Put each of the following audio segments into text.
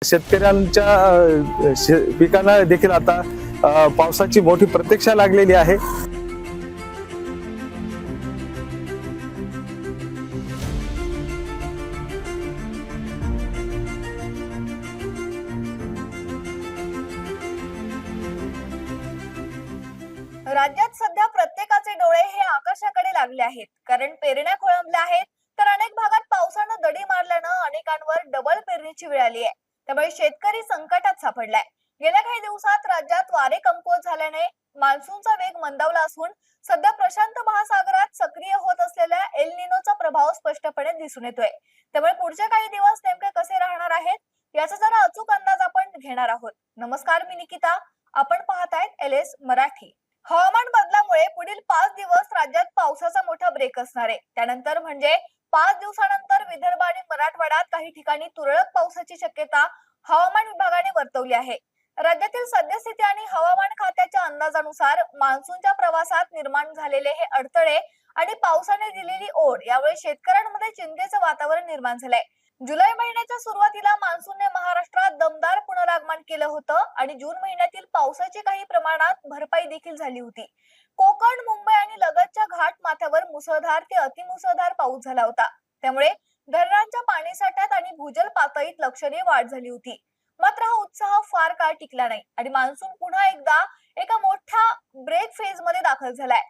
शेतकऱ्यांच्या पिकांना देखील आता पावसाची मोठी प्रतीक्षा लागलेली आहे. राज्यात सध्या प्रत्येकाचे डोळे हे आकाशाकडे लागले आहेत, कारण पेरण्या खोळंबल्या आहेत. तर अनेक भागात पावसानं दडी मारल्यानं अनेकांवर डबल पेरणीची वेळ आली आहे. त्यामुळे शेतकरी संकटात सापडलाय. गेल्या काही दिवसात राज्यात वारे कमकुवत झाल्याने मान्सूनचा वेग मंदावला असून सध्या प्रशांत महासागरात सक्रिय होत असलेल्या एल निनोचा प्रभाव स्पष्टपणे दिसून येतोय. त्यामुळे पुढचे काही दिवस नेमके कसे राहणार आहेत याचा जरा अचूक अंदाज आपण घेणार आहोत. नमस्कार, मी निकिता. आपण पाहतायत LS मराठी. हवामान बदलामुळे पुढील 5 दिवस राज्यात पावसाचा मोठा ब्रेक असणार आहे. त्यानंतर म्हणजे 5 दिवसानंतर विदर्भ आणि मराठवाड्यात काही ठिकाणी तुरळक पावसाची शक्यता हवामान विभागाने वर्तवली आहे. राज्यातील सद्यस्थिती आणि हवामान खात्याच्या अंदाजानुसार मान्सूनच्या प्रवासात निर्माण झालेले हे अडथळे आणि पावसाने दिलेली ओढ यामुळे शेतकऱ्यांमध्ये चिंतेचं वातावरण निर्माण झालंय. जुलै महिन्याच्या सुरुवातीला मान्सूनने महाराष्ट्रात दमदार पुनरागमन केलं होतं आणि जून महिन्यातील पावसाची काही प्रमाणात भरपाई देखील झाली होती. कोकण, मुंबई आणि लगतच्या घाट माथ्यावर मुसळधार ते अतिमुसळधार पाऊस झाला होता. त्यामुळे धरणांच्या पाणीसाठ्यात आणि भूजल पातळीत लक्षणीय वाढ झाली होती. मात्र हा उत्साह फार काळ टिकला नाही आणि मान्सून पुन्हा एकदा एका मोठ्या ब्रेक फेज मध्ये दाखल झालाय.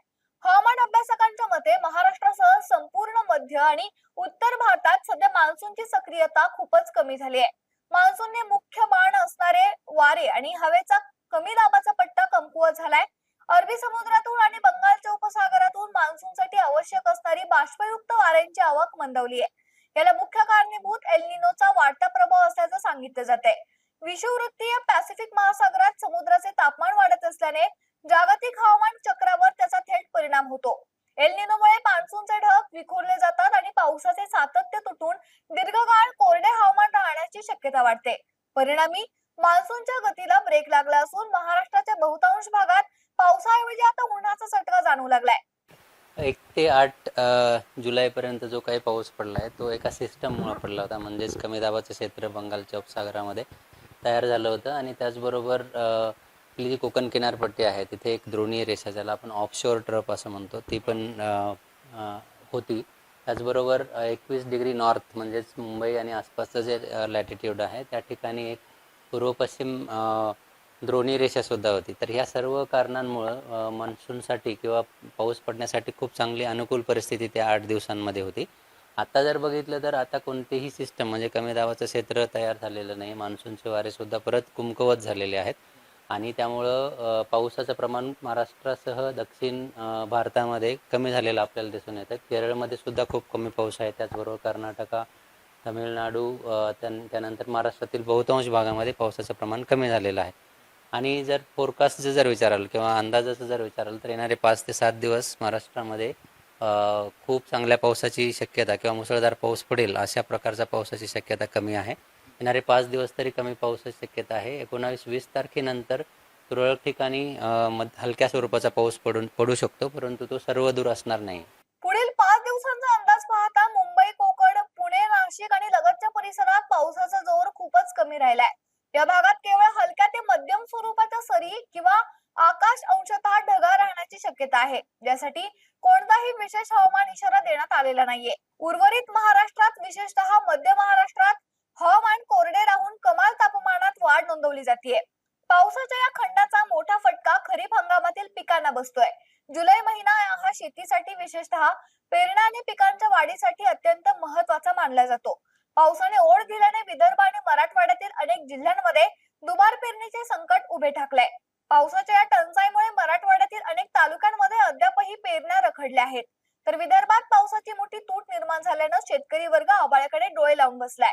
हवामान अभ्यासकांच्या मते महाराष्ट्रासह संपूर्ण मध्य आणि उत्तर भारतात सध्या मान्सूनची सक्रियता खूपच कमी झाली आहे. मान्सूनने मुख्य बाण असणारे वारे आणि हवेचा कमी दाबाचा पट्टा कमकुवत झालाय. अरबी समुद्रातून आणि बंगालच्या उपसागरातून मान्सूनसाठी आवश्यक असणारी बाष्पयुक्त वाऱ्यांची आवक मंदावली आहे. याला मुख्य कारणीभूत एल निनोचा वाढता प्रभाव असल्याचं सांगितलं जात आहे. विषुववृत्तीय पॅसिफिक महासागरात समुद्राचे तापमान वाढत असल्याने जागतिक हवामान चक्रावर त्याचा थेट परिणाम होतो. एल निनोमुळे मान्सूनचे ढग विखुरले जातात आणि पावसाचे सातत्य तुटून दीर्घकाळ कोरडे हवामान राहण्याची शक्यता वाढते. परिणामी मान्सूनच्या गतीला ब्रेक लागला असून महाराष्ट्राच्या बहुतांश भागात पावसाऐवजी आता उन्हाचा चटका जाणवू लागलाय. 1 ते 8 जुलैपर्यंत जो काही पाऊस पडला आहे तो एका सिस्टममुळे पडला होता. म्हणजेच कमी दाबाचं क्षेत्र बंगालच्या उपसागरामध्ये तयार झालं होतं आणि त्याचबरोबर आपली जी कोकण किनारपट्टी आहे तिथे एक द्रोणीय रेषा, ज्याला आपण ऑफशोअर ट्रफ असं म्हणतो, ती पण होती. त्याचबरोबर 21 डिग्री नॉर्थ म्हणजेच मुंबई आणि आसपासचं जे लॅटिट्यूड आहे त्या ठिकाणी एक पूर्व पश्चिम द्रोणी रेषासुद्धा होती. तर ह्या सर्व कारणांमुळं मान्सूनसाठी किंवा पाऊस पडण्यासाठी खूप चांगली अनुकूल परिस्थिती त्या 8 दिवसांमध्ये होती. आता जर बघितलं तर आता कोणतेही सिस्टम म्हणजे कमी दाबाचं क्षेत्र तयार झालेलं नाही. मान्सूनचे वारेसुद्धा परत कुमकुवत झालेले आहेत आणि त्यामुळं पावसाचं प्रमाण महाराष्ट्रासह दक्षिण भारतामध्ये कमी झालेलं आपल्याला दिसून येतं. केरळमध्ये सुद्धा खूप कमी पाऊस आहे. त्याचबरोबर कर्नाटका, तमिळनाडू, त्यानंतर महाराष्ट्रातील बहुतांश भागामध्ये पावसाचं प्रमाण कमी झालेलं आहे. आणि जर फोरकास्टचं जर विचाराल किंवा अंदाजाचं जर विचाराल तर येणारे 5 ते 7 दिवस महाराष्ट्रामध्ये खूप चांगल्या पावसाची शक्यता किंवा मुसळधार पाऊस पडेल अशा प्रकारचा पावसाची शक्यता कमी आहे. येणारे 5 दिवस तरी कमी पावसाची शक्यता आहे. 19-20 तारखेनंतर तुरळक ठिकाणी हलक्या स्वरूपाचा पाऊस पडू शकतो, परंतु तो सर्व दूर असणार नाही. पुढील 5 दिवसांचा अंदाज पाहता मुंबई, कोकण, पुणे, नाशिक आणि लगतच्या परिसरात पावसाचा जोर खूपच कमी राहिलाय. या भागात केवळ हलक्या ते मध्यम स्वरूपाच्या सरी किंवा आकाश अंशतः ढगाळ राहण्याची शक्यता आहे, ज्यासाठी कोणताही विशेष हवामान इशारा देण्यात आलेला नाहीये. उर्वरित महाराष्ट्रात, विशेषतः मध्य महाराष्ट्रात हवामान कोरडे राहून कमाल तापमानात वाढ नोंदवली जाते. पावसाच्या या खंडाचा मोठा फटका खरीप हंगामातील पिकांना बसतोय. जुलै महिना हा शेतीसाठी, विशेषतः पेरण्या आणि पिकांच्या वाढीसाठी अत्यंत महत्त्वाचा मानला जातो. पावसाने ओढ दिल्याने विदर्भ आणि मराठवाड्यातील अनेक जिल्ह्यांमध्ये दुबार पेरणीचे संकट उभे ठाकले. पावसाच्या या टंचाईमुळे मराठवाड्यातील अनेक तालुक्यांमध्ये अद्यापही पेरण्या रखडल्या आहेत. तर विदर्भात पावसाची मोठी तूट निर्माण झाल्यानं शेतकरी वर्ग आभाळाकडे डोळे लावून बसलाय.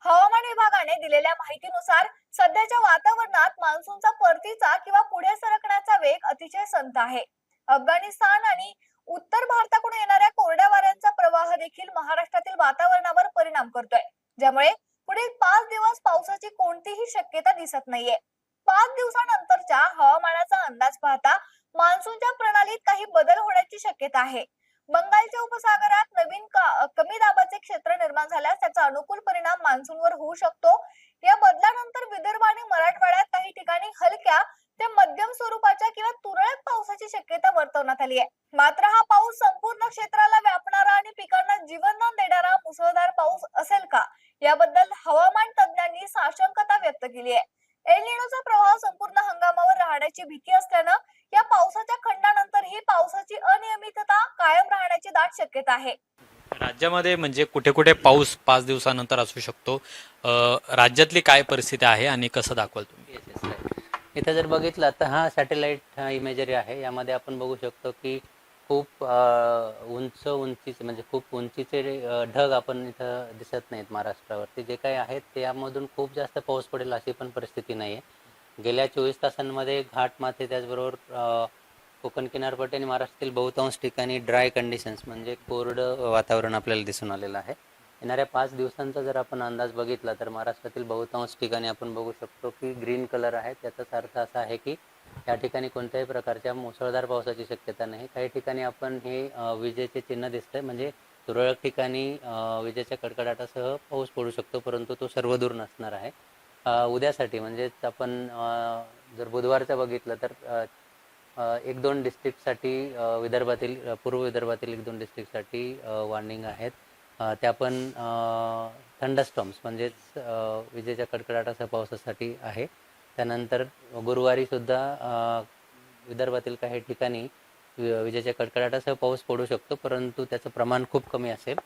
हवामान विभागाने दिलेल्या माहितीनुसार सध्याच्या वातावरणात मान्सूनचा परतीचा किंवा पुढे सरकण्याचा वेग अतिशय संथ आहे. अफगाणिस्तान आणि उत्तर भारताकडून येणाऱ्या कोरड्या वाऱ्यांचा प्रवाह देखील महाराष्ट्रातील वातावरणावर परिणाम करतोय, ज्यामुळे पुढील 5 दिवस पावसाची कोणतीही शक्यता दिसत नाहीये. 5 दिवसानंतरच्या हवामानाचा अंदाज पाहता मान्सूनच्या प्रणालीत काही बदल होण्याची शक्यता आहे. बंगालच्या उपसागरात नवीन कमी दाबाचे क्षेत्र निर्माण झाल्यास त्याचा अनुकूल परिणाम मान्सूनवर होऊ शकतो. या बदलानंतर वर्तवण्यात आली आहे. मात्र हा पाऊस संपूर्ण क्षेत्राला व्यापणारा आणि पिकांना जीवनदान देणारा मुसळधार पाऊस असेल का, याबद्दल हवामान तज्ञांनी साशंकता व्यक्त केली आहे. एल निनोचा प्रभाव संपूर्ण हंगामावर राहण्याची भीती असल्यानं या पावसाच्या खंडानंतरही पावसाची अनियमितता कायम राहण्याची दाट शक्यता आहे. राज्यामध्ये म्हणजे कुठे कुठे पाऊस 5 दिवसानंतर असू शकतो. राज्यातली काय परिस्थिती आहे आणि कसं दाखवाल तुम्ही? Yes yes right. इथं जर बघितलं तर हा सॅटेलाइट इमेजरी आहे. यामध्ये आपण बघू शकतो की खूप उंचीचे म्हणजे खूप उंचीचे ढग आपण इथं दिसत नाहीत महाराष्ट्रावरती. जे काही आहेत त्यामधून खूप जास्त पाऊस पडेल अशी पण परिस्थिती नाही आहे. गेल्या 24 तासांमध्ये घाट माथे त्याचबरोबर कोकण किनारपट्टी आणि महाराष्ट्रातील बहुतांश ठिकाणी ड्राय कंडिशन्स म्हणजे कोरडं वातावरण आपल्याला दिसून आलेलं आहे. येणाऱ्या 5 दिवसांचा जर आपण अंदाज बघितला तर महाराष्ट्रातील बहुतांश ठिकाणी आपण बघू शकतो की ग्रीन कलर आहे. त्याचाच अर्थ असा आहे की या ठिकाणी कोणत्याही प्रकारच्या मुसळधार पावसाची शक्यता नाही. काही ठिकाणी आपण हे विजेचे चिन्ह दिसतंय म्हणजे तुरळक ठिकाणी विजेच्या कडकडाटासह पाऊस पडू शकतो, परंतु तो सर्वदूर नसणार आहे. उद्यासाठी म्हणजेच आपण जर बुधवारचं बघितलं तर 1-2 डिस्ट्रिक्टसाठी विदर्भातील पूर्व विदर्भातील 1-2 डिस्ट्रिक्टसाठी वॉर्निंग आहेत. त्या पण थंडरस्टॉर्म्स म्हणजेच विजेच्या कडकडाटासह पावसासाठी आहे. त्यानंतर गुरुवारी सुद्धा विदर्भातील काही ठिकाणी विजेच्या कडकडाटासह पाऊस पडू शकतो, परंतु त्याचं प्रमाण खूप कमी असेल.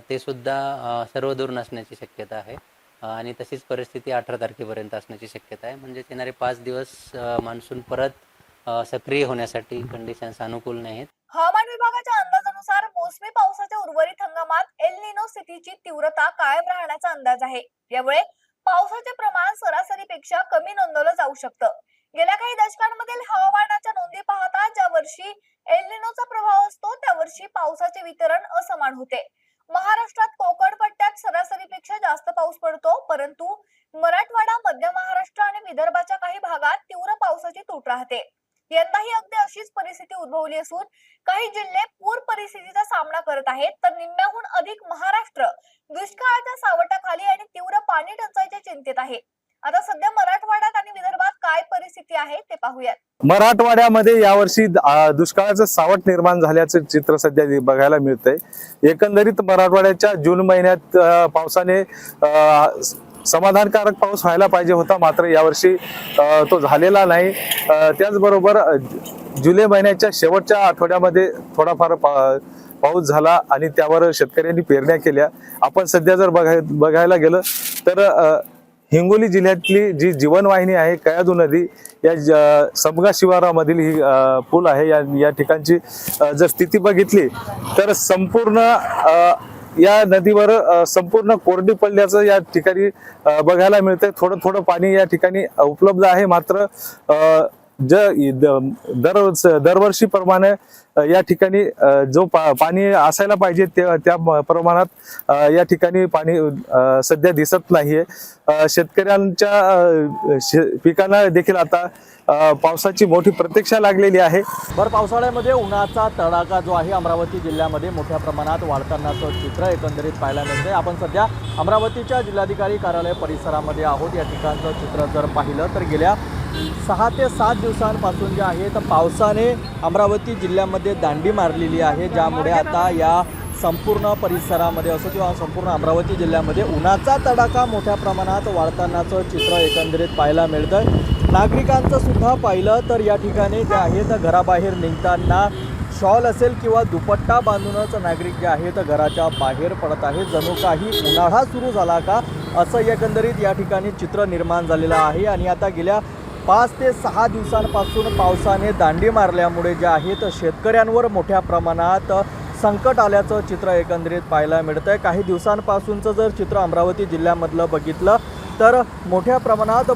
ते सुद्धा सर्वदूर नसण्याची शक्यता आहे. आणि तशीच परिस्थिती 18 तारखेपर्यंत असण्याची शक्यता आहे. म्हणजे येणारे 5 दिवस मान्सून परत सक्रिय होण्यासाठी कंडिशन्स अनुकूल नाहीत. हवामान विभागाच्या अंदाजानुसार मोसमी पावसाच्या उर्वरित हंगामात एल निनो स्थितीची तीव्रता कायम राहण्याचा अंदाज आहे. यामुळे पावसाचे प्रमाण सरासरीपेक्षा कमी नोंदवलं जाऊ शकतं. गेल्या काही दशकांमधील हवामानाच्या नोंदी पाहता ज्या वर्षी एल निनोचा प्रभाव असतो त्या वर्षी पावसाचे वितरण असमान होते. महाराष्ट्रात कोकण पट्ट्यात सरासरीपेक्षा जास्त पाऊस पडतो, परंतु मराठवाडा, मध्य महाराष्ट्र आणि विदर्भाच्या काही भागात तीव्र पावसाची तूट राहते. यंदाही अगदी अशीच परिस्थिती उद्भवली असून काही जिल्हे पूर परिस्थितीचा सामना करत आहेत, तर निम्म्याहून अधिक महाराष्ट्र दुष्काळाच्या सावटाखाली आणि तीव्र पाणी टंचाईच्या चिंतेत आहे. आता सध्या मराठवाड्यात आणि विदर्भात काय परिस्थिती आहे ते पाहूयात. मराठवाड्यामध्ये यावर्षी दुष्काळाचं सावट निर्माण झाल्याचं चित्र सध्या बघायला मिळतंय. एकंदरीत मराठवाड्याच्या जून महिन्यात पावसाने समाधानकारक पाऊस व्हायला पाहिजे होता, मात्र यावर्षी तो झालेला नाही. त्याचबरोबर जुलै महिन्याच्या शेवटच्या आठवड्यामध्ये थोडाफार पाऊस झाला आणि त्यावर शेतकऱ्यांनी पेरण्या केल्या. आपण सध्या जर बघायला गेलं तर हिंगोली जिल्ह्यातली जी जीवनवाहिनी आहे कयाधू नदी, या समगा शिवारामधील ही पूल आहे. या ठिकाणची जर स्थिती बघितली तर संपूर्ण या नदीवर संपूर्ण कोरडी पडल्याचं या ठिकाणी बघायला मिळतंय. थोडं थोडं पाणी या ठिकाणी उपलब्ध आहे, मात्र दरवर्षीप्रमाणे या ठिकाणी जो पाणी असायला पाहिजे त्या प्रमाणात या ठिकाणी पाणी सध्या दिसत नाहीये. शेतकऱ्यांच्या पिकांना देखील आता पावसाची मोठी प्रतीक्षा लागलेली आहे. भर पावसाळ्यामध्ये उन्हाचा तडाखा जो आहे अमरावती जिल्ह्यामध्ये मोठ्या प्रमाणात वाढतानाचं चित्र एकंदरीत पाहायला मिळतंय. आपण सध्या अमरावतीच्या जिल्हाधिकारी कार्यालय परिसरामध्ये आहोत. या ठिकाणचं चित्र जर पाहिलं तर गेल्या 6 ते 7 दिवसांपासून जे आहे तर पावसाने अमरावती जिल्ह्यामध्ये दांडी मारलेली आहे, ज्यामुळे आता या संपूर्ण परिसरामध्ये असो किंवा संपूर्ण अमरावती जिल्ह्यामध्ये उन्हाचा तडाखा मोठ्या प्रमाणात वाढतानाचं चित्र एकंदरीत पाहायला मिळतं. नागरिकांचं सुद्धा पाहिलं तर या ठिकाणी जे आहे तर घराबाहेर निघताना शॉल असेल किंवा दुपट्टा बांधूनच नागरिक जे आहे तर घराच्या बाहेर पडत आहेत. जणू काही उन्हाळा सुरू झाला का असं एकंदरीत या ठिकाणी चित्र निर्माण झालेलं आहे. आणि आता गेल्या 5 ते 6 दिवसांपासून पावसाने दांडी मारल्यामुळे जे आहे तर शेतकऱ्यांवर मोठ्या प्रमाणात संकट आल्याचं चित्र एकंदरीत पाहायला मिळतं आहे. काही दिवसांपासूनचं जर चित्र अमरावती जिल्ह्यामधलं बघितलं तर मोठ्या प्रमाणात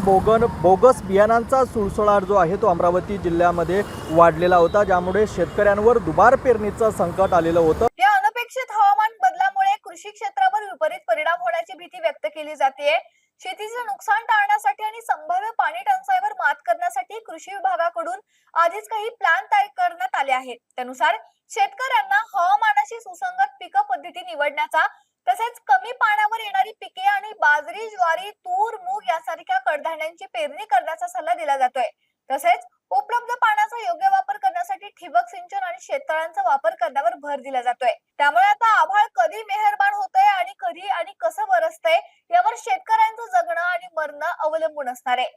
बोगस बियाणांचा सुळसुळाट जो आहे तो अमरावती जिल्ह्यामध्ये वाढलेला होता, ज्यामुळे शेतकऱ्यांवर दुबार पेरणीचं संकट आलेलं होतं. या अनपेक्षित हवामान बदलामुळे कृषी क्षेत्रावर विपरीत परिणाम होण्याची भीती व्यक्त केली जाते. शेतीचं नुकसान टाळण्यासाठी आणि संभाव्य पाणी टंचाईवर मात करण्यासाठी कृषी विभागाकडून आधीच काही प्लॅन तयार करण्यात आले आहेत. त्यानुसार शेतकऱ्यांना हवामानाशी सुसंगत पीक पद्धती निवडण्याचा, तसेच कमी पाण्यावर येणारी पिके आणि बाजरी, ज्वारी, तूर, मूग यासारख्या कडधान्यांची पेरणी करण्याचा सल्ला दिला जातोय. तसेच उपलब्ध पाण्याचा योग्य वापर करण्यासाठी ठिबक सिंचन आणि शेततळ्यांचा वापर करण्यावर भर दिला जातोय। त्यामुळे आता आभाळ कधी मेहरबान होतंय आणि कधी आणि कसं बरसतंय यावर शेतकऱ्यांचं जगणं आणि मरणं अवलंबून असणार आहे।